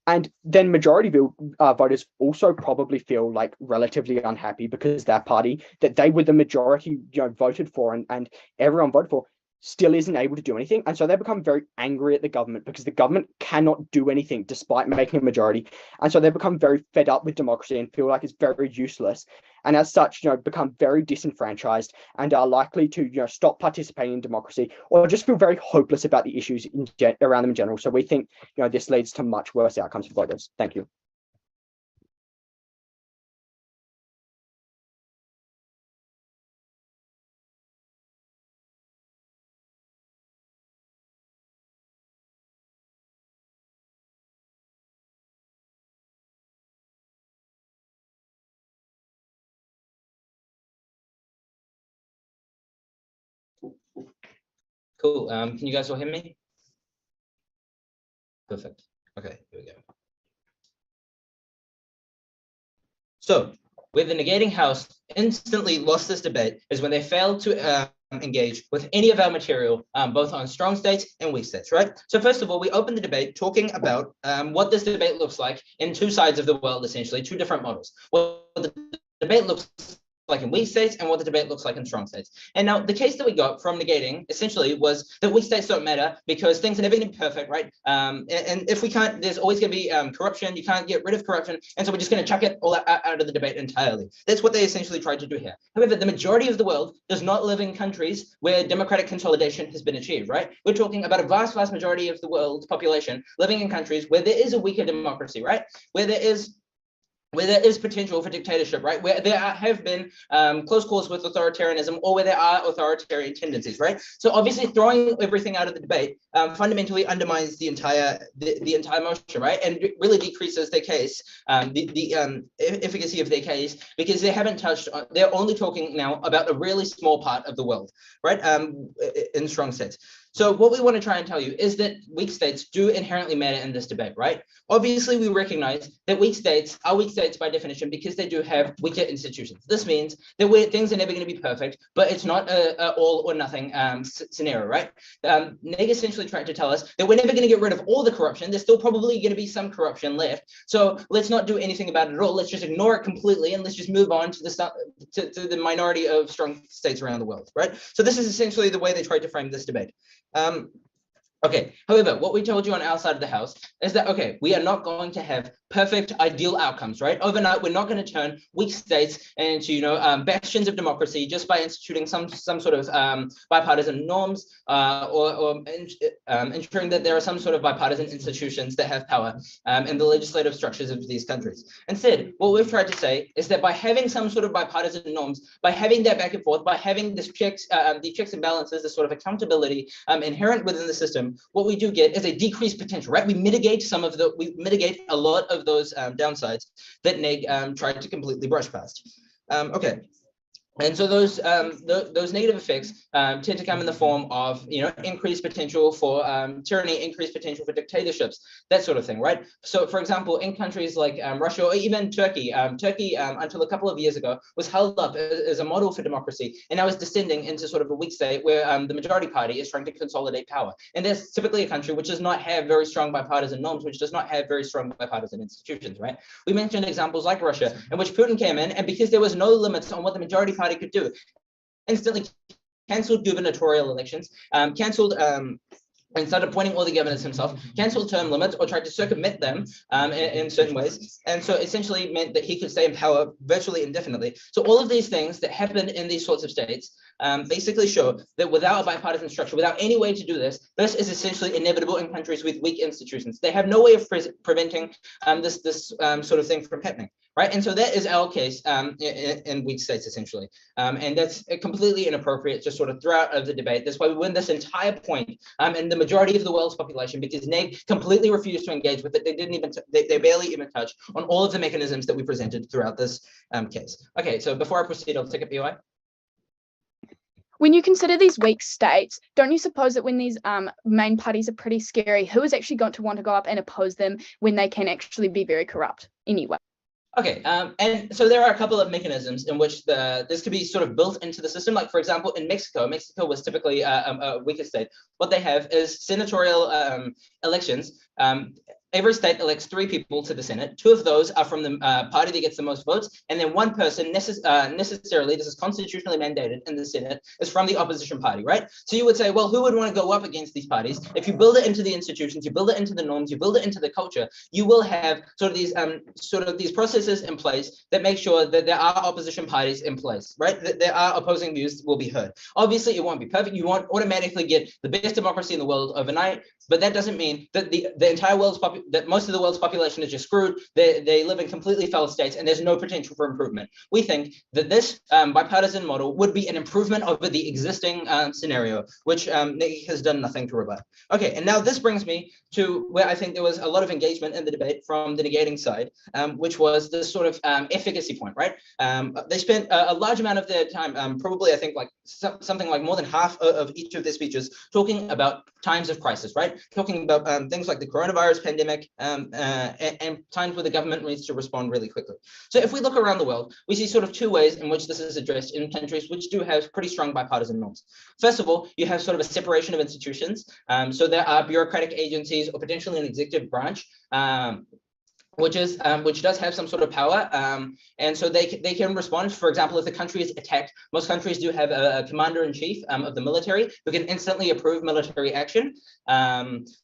D: And then majority voters also probably feel like relatively unhappy because that party that they were the majority, voted for and everyone voted for still isn't able to do anything. And so they become very angry at the government because the government cannot do anything despite making a majority. And so they become very fed up with democracy and feel like it's very useless. And as such, become very disenfranchised and are likely to, stop participating in democracy or just feel very hopeless about the issues around them in general. So we think, this leads to much worse outcomes for voters. Thank you.
E: Cool. Can you guys all hear me? Perfect. Okay, here we go. So, where the negating House instantly lost this debate is when they failed to engage with any of our material, both on strong states and weak states, right? So first of all, we opened the debate talking about what this debate looks like in two sides of the world, essentially, two different models. What the debate looks like in weak states and what the debate looks like in strong states. And now the case that we got from negating essentially was that weak states don't matter because things are never going to be perfect, right? And if we can't, there's always going to be corruption. You can't get rid of corruption. And so we're just going to chuck it all out of the debate entirely. That's what they essentially tried to do here. However, the majority of the world does not live in countries where democratic consolidation has been achieved, right? We're talking about a vast, vast majority of the world's population living in countries where there is a weaker democracy, right? Where there is potential for dictatorship, right? Where there have been close calls with authoritarianism or where there are authoritarian tendencies, right? So obviously throwing everything out of the debate fundamentally undermines the entire motion, right? And really decreases their case, the efficacy of their case, because they haven't touched on, they're only talking now about a really small part of the world, right? In strong states. So what we want to try and tell you is that weak states do inherently matter in this debate, right? Obviously, we recognize that weak states are weak states by definition because they do have weaker institutions. This means that things are never going to be perfect, but it's not a all or nothing scenario, right? Neg essentially tried to tell us that we're never going to get rid of all the corruption. There's still probably going to be some corruption left. So let's not do anything about it at all. Let's just ignore it completely and let's just move on to the minority of strong states around the world, right? So this is essentially the way they tried to frame this debate. Okay, however, what we told you on our side of the house is that, okay, we are not going to have perfect, ideal outcomes, right? Overnight, we're not going to turn weak states into, bastions of democracy just by instituting some sort of bipartisan norms or ensuring that there are some sort of bipartisan institutions that have power in the legislative structures of these countries. Instead, what we've tried to say is that by having some sort of bipartisan norms, by having that back and forth, by having the checks and balances, this sort of accountability inherent within the system, what we do get is a decreased potential, right? We mitigate a lot of those downsides that Neg tried to completely brush past. Okay. And so those negative effects tend to come in the form of, increased potential for tyranny, increased potential for dictatorships, that sort of thing, right? So, for example, in countries like Russia or even Turkey, until a couple of years ago was held up as a model for democracy, and now is descending into sort of a weak state where the majority party is trying to consolidate power. And there's typically a country which does not have very strong bipartisan norms, which does not have very strong bipartisan institutions, right? We mentioned examples like Russia, in which Putin came in, and because there was no limits on what the majority party could do, instantly cancelled gubernatorial elections, cancelled and started appointing all the governors himself, cancelled term limits or tried to circumvent them in certain ways, and so essentially meant that he could stay in power virtually indefinitely. So all of these things that happen in these sorts of states basically show that without a bipartisan structure, without any way to do this, this is essentially inevitable in countries with weak institutions. They have no way of preventing this sort of thing from happening, right? And so that is our case in weak states, essentially. And that's completely inappropriate to sort of throw out of the debate. That's why we win this entire point in the majority of the world's population, because Neg completely refused to engage with it. They didn't even, they barely even touch on all of the mechanisms that we presented throughout this case. Okay, so before I proceed, I'll take a POI.
F: When you consider these weak states, don't you suppose that when these main parties are pretty scary, who is actually going to want to go up and oppose them when they can actually be very corrupt anyway?
E: Okay, and so there are a couple of mechanisms in which this could be sort of built into the system. Like, for example, in Mexico was typically a weaker state. What they have is senatorial elections. Every state elects 3 people to the Senate. 2 of those are from the party that gets the most votes, and then 1 person necessarily, this is constitutionally mandated in the Senate, is from the opposition party, right? So you would say, well, who would want to go up against these parties? If you build it into the institutions, you build it into the norms, you build it into the culture, you will have sort of these processes in place that make sure that there are opposition parties in place, right? That there are opposing views will be heard. Obviously, it won't be perfect. You won't automatically get the best democracy in the world overnight, but that doesn't mean that the entire world's that most of the world's population is just screwed. They live in completely failed states, and there's no potential for improvement. We think that this bipartisan model would be an improvement over the existing scenario, which Nick has done nothing to rebut. Okay, and now this brings me to where I think there was a lot of engagement in the debate from the negating side, which was this sort of efficacy point, right? They spent a large amount of their time, probably I think like something like more than half of each of their speeches, talking about times of crisis, right? Talking about things like the coronavirus pandemic, and times where the government needs to respond really quickly. So if we look around the world, we see sort of 2 ways in which this is addressed in countries which do have pretty strong bipartisan norms. First of all, you have sort of a separation of institutions. So there are bureaucratic agencies or potentially an executive branch, which does have some sort of power, and so they can respond. For example, if the country is attacked, most countries do have a commander-in-chief of the military who can instantly approve military action.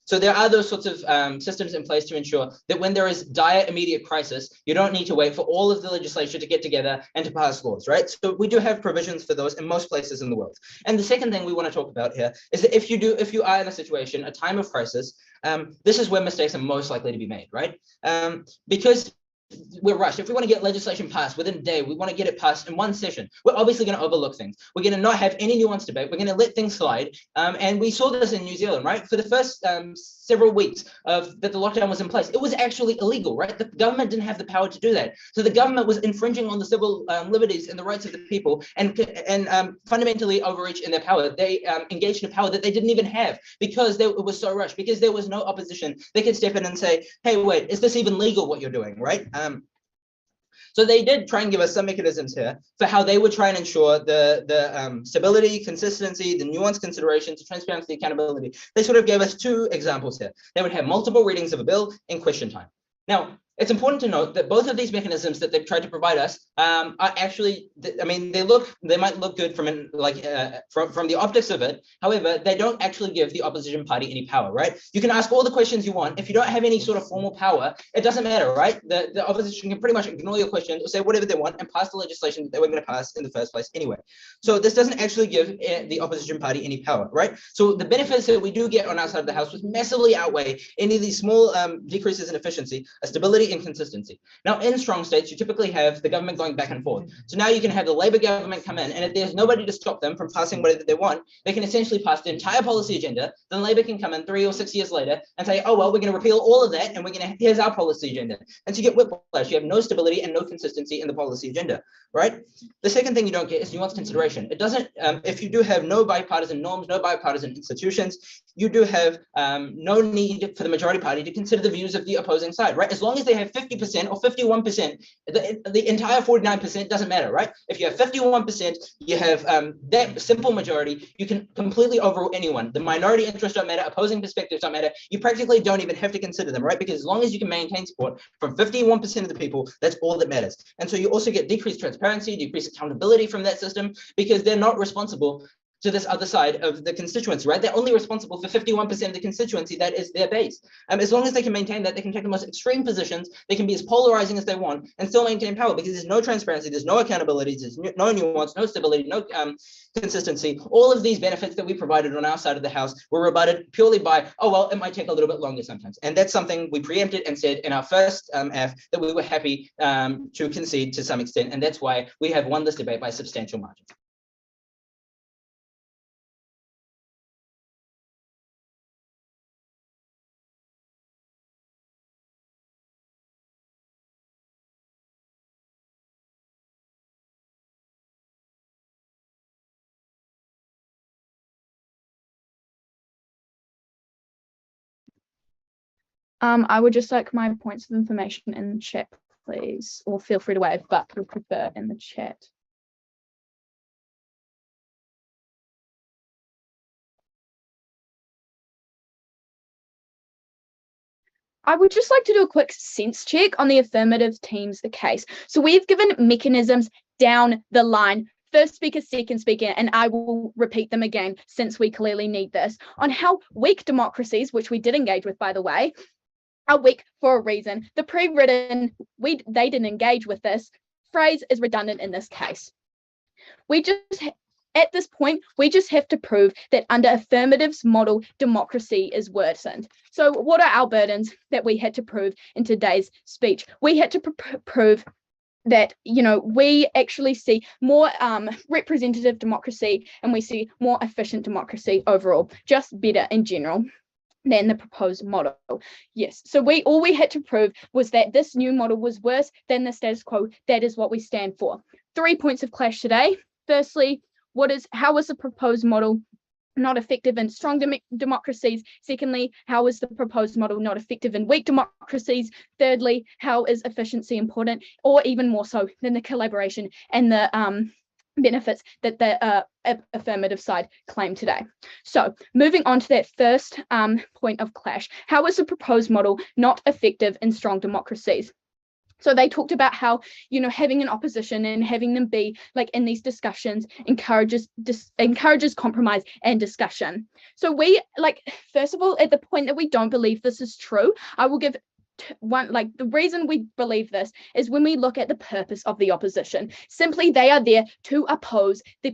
E: So there are those sorts of systems in place to ensure that when there is dire immediate crisis, you don't need to wait for all of the legislature to get together and to pass laws, right? So we do have provisions for those in most places in the world. And the second thing we want to talk about here is that if you are in a situation, a time of crisis, this is where mistakes are most likely to be made, right? Because we're rushed. If we want to get legislation passed within a day, we want to get it passed in one session. We're obviously going to overlook things. We're going to not have any nuanced debate. We're going to let things slide. And we saw this in New Zealand, right? For the first several weeks that the lockdown was in place, it was actually illegal, right? The government didn't have the power to do that. So the government was infringing on the civil liberties and the rights of the people, and fundamentally overreach in their power. They engaged in a power that they didn't even have because it was so rushed, because there was no opposition. They could step in and say, hey, wait, is this even legal what you're doing, right? So they did try and give us some mechanisms here for how they would try and ensure the stability, consistency, the nuanced considerations, the transparency, accountability. They sort of gave us 2 examples here. They would have multiple readings of a bill in question time. Now, it's important to note that both of these mechanisms that they've tried to provide us are actually, I mean, they might look good from from the optics of it. However, they don't actually give the opposition party any power, right? You can ask all the questions you want. If you don't have any sort of formal power, it doesn't matter, right? The opposition can pretty much ignore your questions or say whatever they want and pass the legislation that they were going to pass in the first place anyway. So this doesn't actually give the opposition party any power, right? So the benefits that we do get on our side of the house would massively outweigh any of these small decreases in efficiency, stability, and consistency. Now, in strong states, you typically have the government going back and forth. So now you can have the Labour government come in, and if there's nobody to stop them from passing whatever they want, they can essentially pass the entire policy agenda. Then Labour can come in 3 or 6 years later and say, oh, well, we're going to repeal all of that, and here's our policy agenda. And so you get whiplash. You have no stability and no consistency in the policy agenda, right? The second thing you don't get is nuanced consideration. It doesn't, if you do have no bipartisan norms, no bipartisan institutions, you do have no need for the majority party to consider the views of the opposing side, right? As long as they have 50% or 51%, the entire 49% doesn't matter, right? If you have 51%, you have that simple majority, you can completely overrule anyone. The minority interests don't matter, opposing perspectives don't matter. You practically don't even have to consider them, right? Because as long as you can maintain support from 51% of the people, that's all that matters. And so you also get decreased transparency, decreased accountability from that system, because they're not responsible to this other side of the constituency, right? They're only responsible for 51% of the constituency that is their base. As long as they can maintain that, they can take the most extreme positions, they can be as polarizing as they want and still maintain power, because there's no transparency, there's no accountability, there's no nuance, no stability, no consistency. All of these benefits that we provided on our side of the house were rebutted purely by, oh, well, it might take a little bit longer sometimes. And that's something we preempted and said in our first F that we were happy to concede to some extent. And that's why we have won this debate by a substantial margin.
F: I would just like my points of information in the chat, please, or feel free to wave, but we prefer in the chat. I would just like to do a quick sense check on the affirmative team's case. So we've given mechanisms down the line, first speaker, second speaker, and I will repeat them again since we clearly need this, on how weak democracies, which we did engage with, by the way, are weak for a reason. The pre-written, they didn't engage with this phrase is redundant in this case. At this point, we just have to prove that under affirmatives model, democracy is worsened. So what are our burdens that we had to prove in today's speech? We had to prove that, we actually see more representative democracy and we see more efficient democracy overall, just better in general than the proposed model. Yes, so all we had to prove was that this new model was worse than the status quo. That is what we stand for. 3 points of clash today. Firstly, how was the proposed model not effective in strong democracies? Secondly, how is the proposed model not effective in weak democracies? Thirdly, how is efficiency important, or even more so than the collaboration and the benefits that the affirmative side claim today? So moving on to that first point of clash, how is the proposed model not effective in strong democracies? So they talked about how, having an opposition and having them be like in these discussions encourages compromise and discussion. So first of all, at the point that we don't believe this is true, I will give the reason we believe this is when we look at the purpose of the opposition. Simply, they are there to oppose the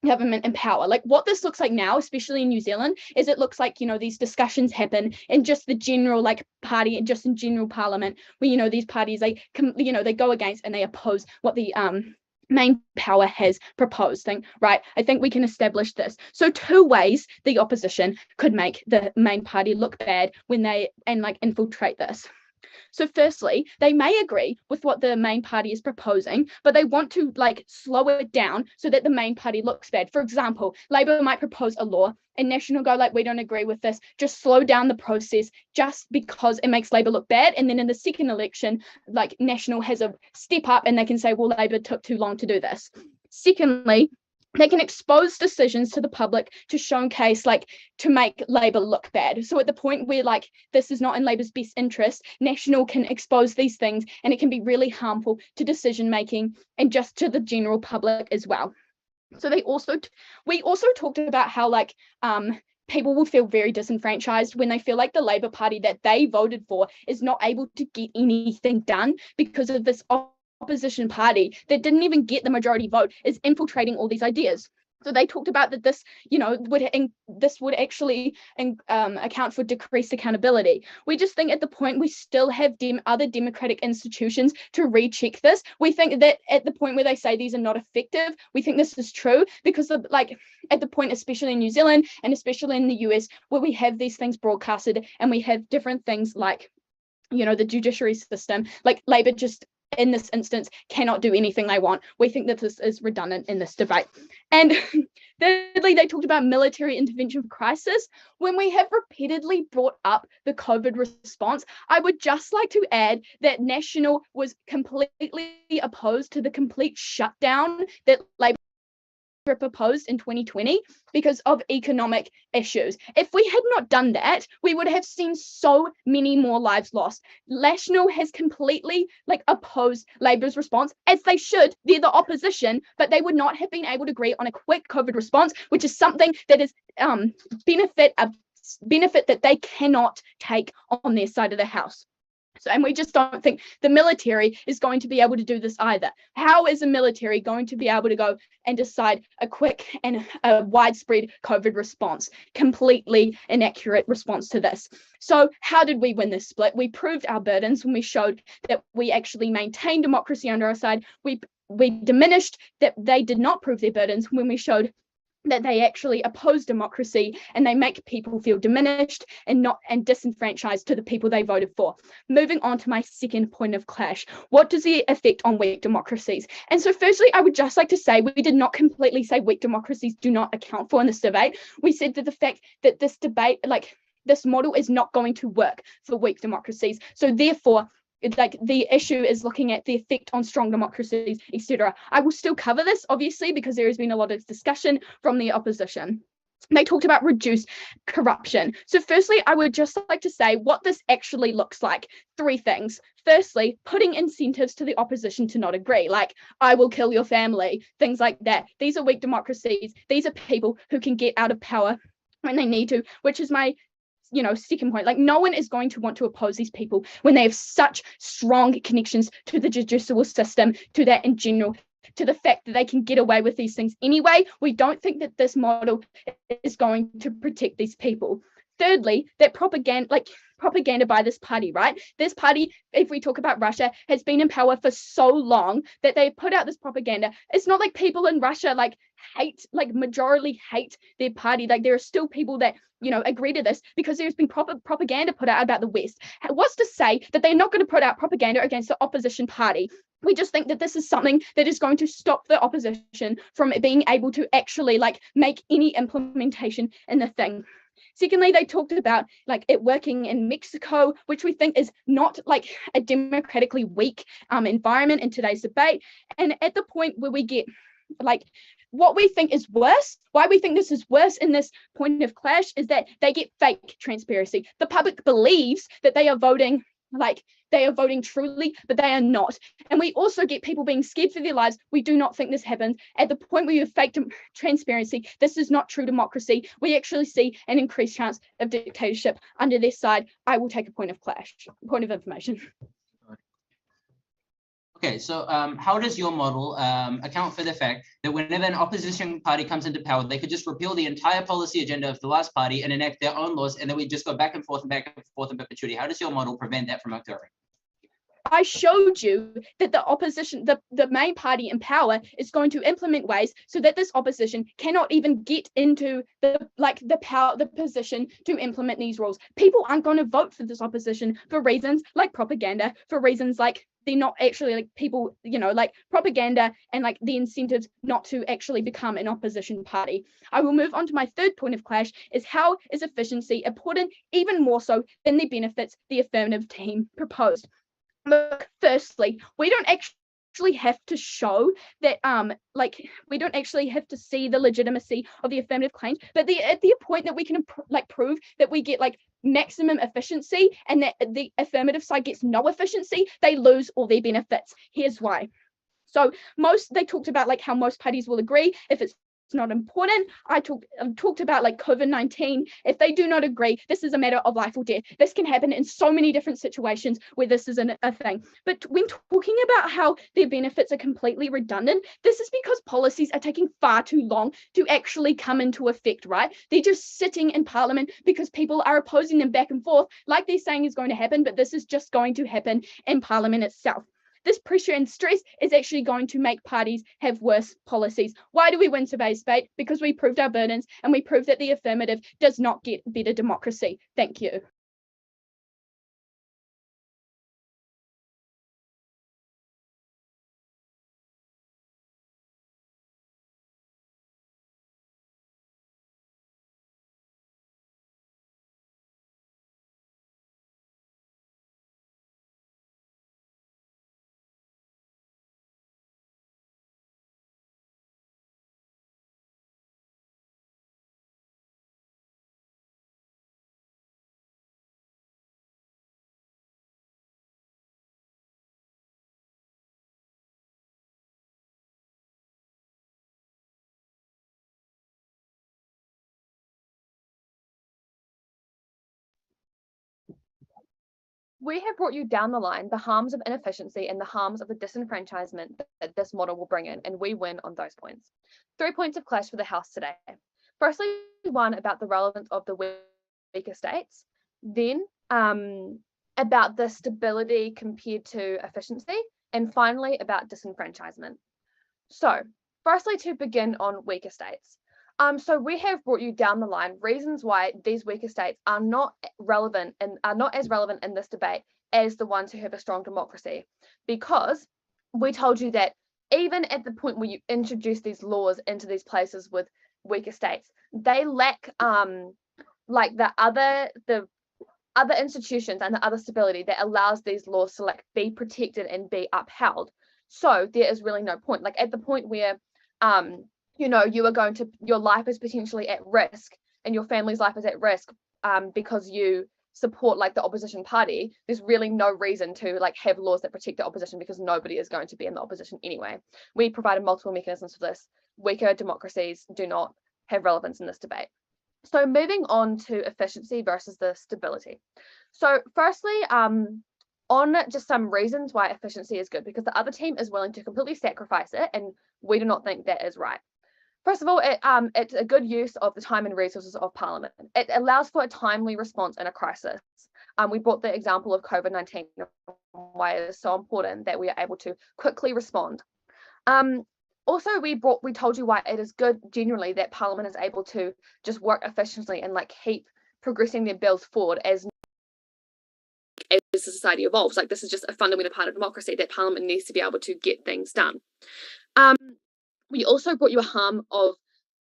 F: government and power. Like what this looks like now, especially in New Zealand, is it looks like, these discussions happen in just the general party and just in general parliament where, these parties, they go against and they oppose what the main power has proposed thing, right? I think we can establish this. So 2 ways the opposition could make the main party look bad when they infiltrate this. So firstly, they may agree with what the main party is proposing, but they want to slow it down so that the main party looks bad. For example, Labour might propose a law and National go we don't agree with this, just slow down the process just because it makes Labour look bad. And then in the second election, National has a step up and they can say, well, Labour took too long to do this. Secondly, they can expose decisions to the public to showcase, to make Labour look bad. So at the point where, this is not in Labour's best interest, National can expose these things and it can be really harmful to decision making and just to the general public as well. So we also talked about how, people will feel very disenfranchised when they feel like the Labour Party that they voted for is not able to get anything done because of this opposition party that didn't even get the majority vote is infiltrating all these ideas. So they talked about that this, would actually account for decreased accountability. We just think at the point we still have other democratic institutions to recheck this. We think that at the point where they say these are not effective, we think this is true because at the point, especially in New Zealand and especially in the US, where we have these things broadcasted and we have different things the judiciary system, Labour just in this instance cannot do anything they want. We think that this is redundant in this debate. And thirdly, they talked about military intervention for crisis. When we have repeatedly brought up the COVID response, I would just like to add that National was completely opposed to the complete shutdown that Labour proposed in 2020 because of economic issues. If we had not done that, we would have seen so many more lives lost. National has completely opposed Labour's response, as they should. They're the opposition, but they would not have been able to agree on a quick COVID response, which is something that is benefit that they cannot take on their side of the house. So, and we just don't think the military is going to be able to do this either. How is the military going to be able to go and decide a quick and a widespread COVID response? Completely inaccurate response to this. So how did we win this split? We proved our burdens when we showed that we actually maintained democracy under our side. We diminished that they did not prove their burdens when we showed that they actually oppose democracy and they make people feel diminished and disenfranchised to the people they voted for. Moving on to my second point of clash, what does the effect on weak democracies? And so firstly, I would just like to say we did not completely say weak democracies do not account for in this debate. We said that the fact that this debate, this model is not going to work for weak democracies. So therefore, like the issue is looking at the effect on strong democracies, etc. I will still cover this, obviously, because there has been a lot of discussion from the opposition. They talked about reduced corruption. So firstly, I would just like to say what this actually looks like. 3 things. Firstly, putting incentives to the opposition to not agree, like I will kill your family, things like that. These are weak democracies. These are people who can get out of power when they need to, which is my second point. Like, no one is going to want to oppose these people when they have such strong connections to the judicial system, to that in general, to the fact that they can get away with these things anyway. We don't think that this model is going to protect these people. Thirdly, that propaganda by this party, right? This party, if we talk about Russia, has been in power for so long that they put out this propaganda. It's not like people in Russia majorly hate their party. Like, there are still people that agree to this because there's been proper propaganda put out about the West. What's to say that they're not going to put out propaganda against the opposition party? We just think that this is something that is going to stop the opposition from being able to actually make any implementation in the thing. Secondly, they talked about it working in Mexico, which we think is not a democratically weak environment in today's debate. And at the point where we get what we think is worse, why we think this is worse in this point of clash, is that they get fake transparency. The public believes that they are voting truly, but they are not. And we also get people being scared for their lives. We do not think this happens. At the point where you have fake transparency, this is not true democracy. We actually see an increased chance of dictatorship under their side. I will take a point of information.
E: Okay, so how does your model account for the fact that whenever an opposition party comes into power, they could just repeal the entire policy agenda of the last party and enact their own laws, and then we just go back and forth in perpetuity? How does your model prevent that from occurring?
F: I showed you that the opposition, the main party in power, is going to implement ways so that this opposition cannot even get into the position to implement these rules. People aren't going to vote for this opposition for reasons like propaganda, for reasons like they're not actually people, propaganda and the incentives not to actually become an opposition party. I will move on to my third point of clash, is how is efficiency important even more so than the benefits the affirmative team proposed. Look, firstly, we don't actually have to show that we don't actually have to see the legitimacy of the affirmative claims, but at the point that we can prove that we get maximum efficiency and that the affirmative side gets no efficiency, they lose all their benefits. Here's why. So they talked about how most parties will agree if it's not important. I talked about COVID-19. If they do not agree, this is a matter of life or death. This can happen in so many different situations where this is a thing. But when talking about how their benefits are completely redundant, this is because policies are taking far too long to actually come into effect, right? They're just sitting in Parliament because people are opposing them back and forth, like they're saying is going to happen, but this is just going to happen in Parliament itself. This pressure and stress is actually going to make parties have worse policies. Why do we win today's debate? Because we proved our burdens and we proved that the affirmative does not get better democracy. Thank you.
B: We have brought you down the line the harms of inefficiency and the harms of the disenfranchisement that this model will bring in, and we win on those points. 3 points of clash for the House today. Firstly, one about the relevance of the weaker states, then about the stability compared to efficiency, and finally about disenfranchisement. So, firstly, to begin on weaker states. So we have brought you down the line reasons why these weaker states are not relevant and are not as relevant in this debate as the ones who have a strong democracy, because we told you that even at the point where you introduce these laws into these places with weaker states, they lack like the other institutions and the other stability that allows these laws to like be protected and be upheld. So there is really no point. Like at the point where you know, your life is potentially at risk and your family's life is at risk because you support like the opposition party, there's really no reason to like have laws that protect the opposition because nobody is going to be in the opposition anyway. We provided multiple mechanisms for this. Weaker democracies do not have relevance in this debate. So moving on to efficiency versus the stability. So firstly, on just some reasons why efficiency is good, because the other team is willing to completely sacrifice it, and we do not think that is right. First of all, it's a good use of the time and resources of Parliament. It allows for a timely response in a crisis. We brought the example of COVID-19, why it is so important that we are able to quickly respond. Also, we told you why it is good generally that Parliament is able to just work efficiently and like keep progressing their bills forward as the society evolves. Like this is just a fundamental part of democracy, that Parliament needs to be able to get things done. We also brought you a harm of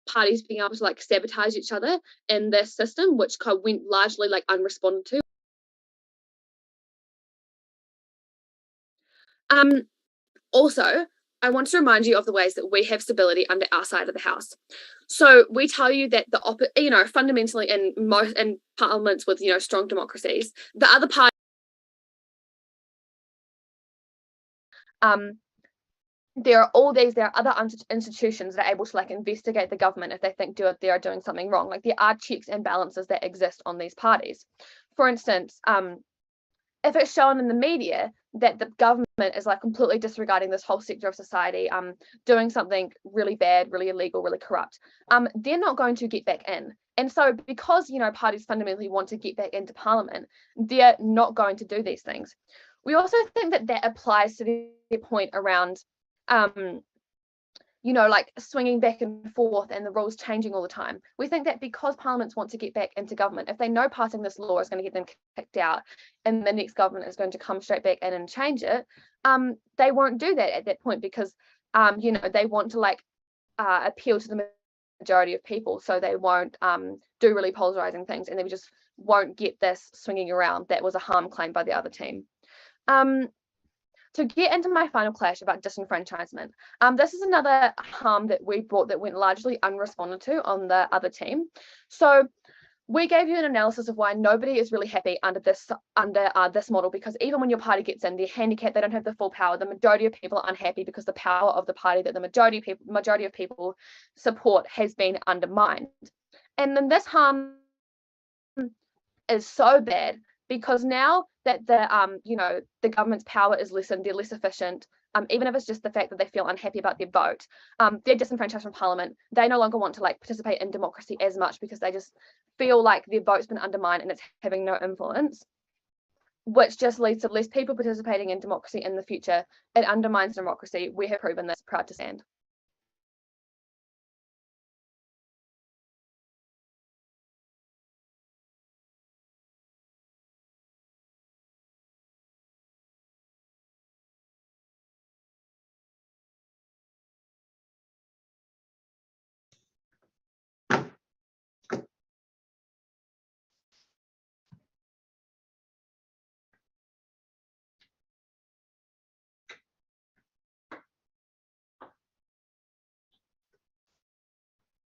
B: parties being able to like sabotage each other in this system, which went largely like unresponded to. Also, I want to remind you of the ways that we have stability under our side of the house. So we tell you that fundamentally in parliaments with strong democracies, the other party there are other institutions that are able to like investigate the government if they think they are doing something wrong. Like there are checks and balances that exist on these parties. For instance, if it's shown in the media that the government is like completely disregarding this whole sector of society, doing something really bad, really illegal, really corrupt, they're not going to get back in. And so because parties fundamentally want to get back into Parliament, they're not going to do these things. We also think that applies to the point around like swinging back and forth and the rules changing all the time. We think that because parliaments want to get back into government, if they know passing this law is going to get them kicked out and the next government is going to come straight back in and change it, they won't do that at that point because they want to like appeal to the majority of people, so they won't do really polarizing things, and they just won't get this swinging around. That was a harm claimed by the other team. To get into my final clash about disenfranchisement, this is another harm that we brought that went largely unresponded to on the other team. So we gave you an analysis of why nobody is really happy under this model, because even when your party gets in, they're handicapped, they don't have the full power. The majority of people are unhappy because the power of the party that the majority of people support has been undermined. And then this harm is so bad because now that the government's power is lessened, they're less efficient, even if it's just the fact that they feel unhappy about their vote, they're disenfranchised from Parliament. They no longer want to like participate in democracy as much because they just feel like their vote's been undermined and it's having no influence, which just leads to less people participating in democracy in the future. It undermines democracy. We have proven this, proud to stand.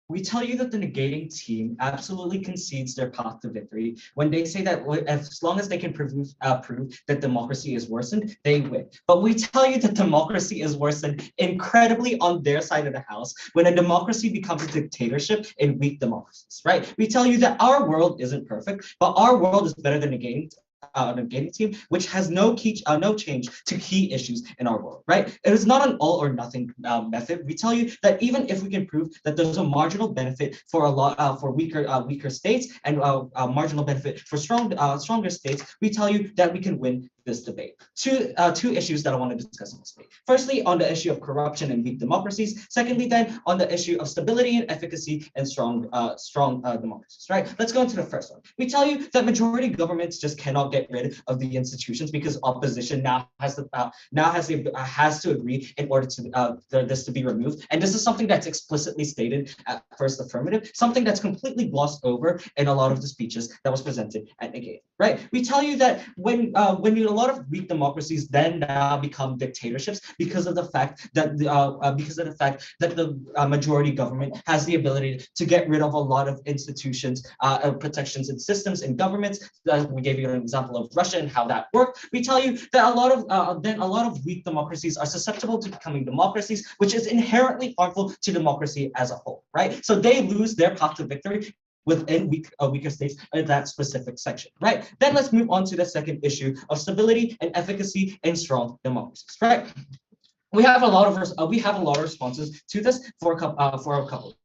C: We tell you that the negating team absolutely concedes their path to victory when they say that as long as they can prove that democracy is worsened, they win. But we tell you that democracy is worsened incredibly on their side of the house when a democracy becomes a dictatorship in weak democracies, right? We tell you that our world isn't perfect, but our world is better than negating team, which has no change to key issues in our world, right? It is not an all or nothing method. We tell you that even if we can prove that there's a marginal benefit for weaker states and a marginal benefit for stronger states, we tell you that we can win this debate. Two issues that I want to discuss in this debate. Firstly, on the issue of corruption and weak democracies. Secondly, then on the issue of stability and efficacy and strong democracies, right? Let's go into the first one. We tell you that majority governments just cannot cannot get rid of the institutions because opposition now has to agree in order to this to be removed. And this is something that's explicitly stated at first affirmative, something that's completely glossed over in a lot of the speeches that was presented at Negate. Right? We tell you that when a lot of weak democracies then now become dictatorships because of the fact that the majority government has the ability to get rid of a lot of institutions, protections and systems in governments. We gave you an example of Russia and how that worked. We tell you that a lot of weak democracies are susceptible to becoming democracies, which is inherently harmful to democracy as a whole, right? So they lose their path to victory within weaker states in that specific section, right? Then let's move on to the second issue of stability and efficacy in strong democracies, right? We have a lot of responses to this for a couple.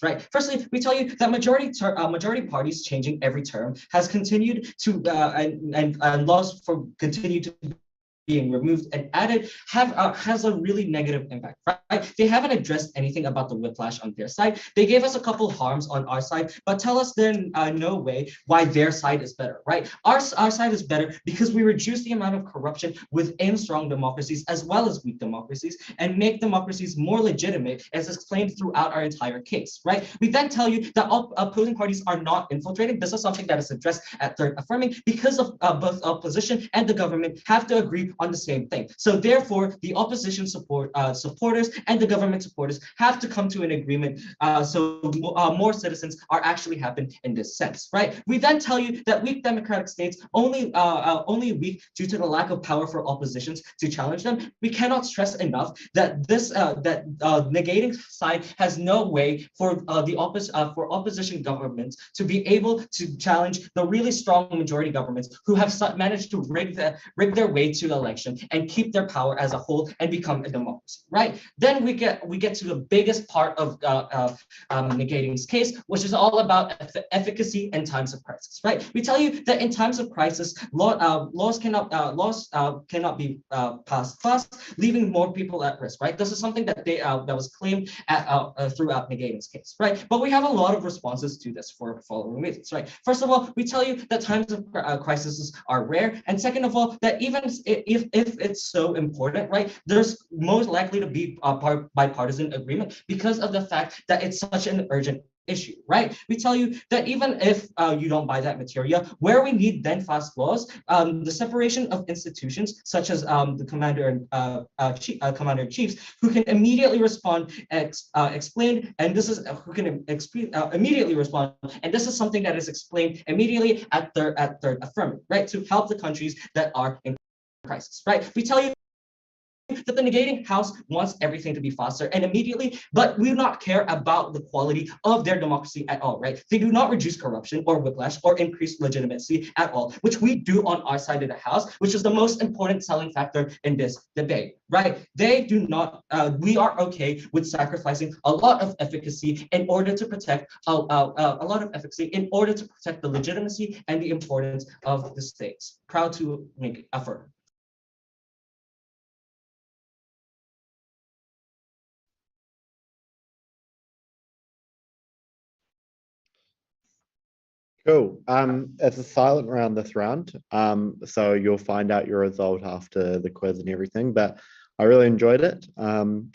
C: Right. Firstly, we tell you that majority parties changing every term has continued to and laws for continue to being removed and added has a really negative impact, right? They haven't addressed anything about the whiplash on their side. They gave us a couple harms on our side, but tell us then no way why their side is better, right? Our side is better because we reduce the amount of corruption within strong democracies as well as weak democracies and make democracies more legitimate, as explained throughout our entire case, right? We then tell you that opposing parties are not infiltrated. This is something that is addressed at third affirming because of both opposition and the government have to agree on the same thing. So therefore, the opposition supporters and the government supporters have to come to an agreement so more citizens are actually happen in this sense, right? We then tell you that weak democratic states only weak due to the lack of power for oppositions to challenge them. We cannot stress enough that this negating side has no way for opposition governments to be able to challenge the really strong majority governments who have managed to rig their way to election and keep their power as a whole and become a democracy, right? Then we get to the biggest part of negating's case, which is all about efficacy in times of crisis, right? We tell you that in times of crisis, laws cannot be passed fast, leaving more people at risk, right? This is something that was claimed throughout negating's case, right? But we have a lot of responses to this for following reasons, right? First of all, we tell you that times of crises are rare, and second of all, that even if it's so important, right, there's most likely to be a bipartisan agreement because of the fact that it's such an urgent issue, right? We tell you that even if you don't buy that material, where we need then fast laws, the separation of institutions such as the commander-in-chiefs who can immediately respond, explain, and this is who can immediately respond, and this is something that is explained immediately at third affirmative, right, to help the countries that are in crisis, right? We tell you that the negating house wants everything to be faster and immediately, but we do not care about the quality of their democracy at all, right? They do not reduce corruption or whiplash or increase legitimacy at all, which we do on our side of the house, which is the most important selling factor in this debate, right? They do not, we are okay with sacrificing a lot of efficacy in order to protect the legitimacy and the importance of the states. Proud to make effort.
G: Cool. It's a silent round this round. So you'll find out your result after the quiz and everything, but I really enjoyed it. And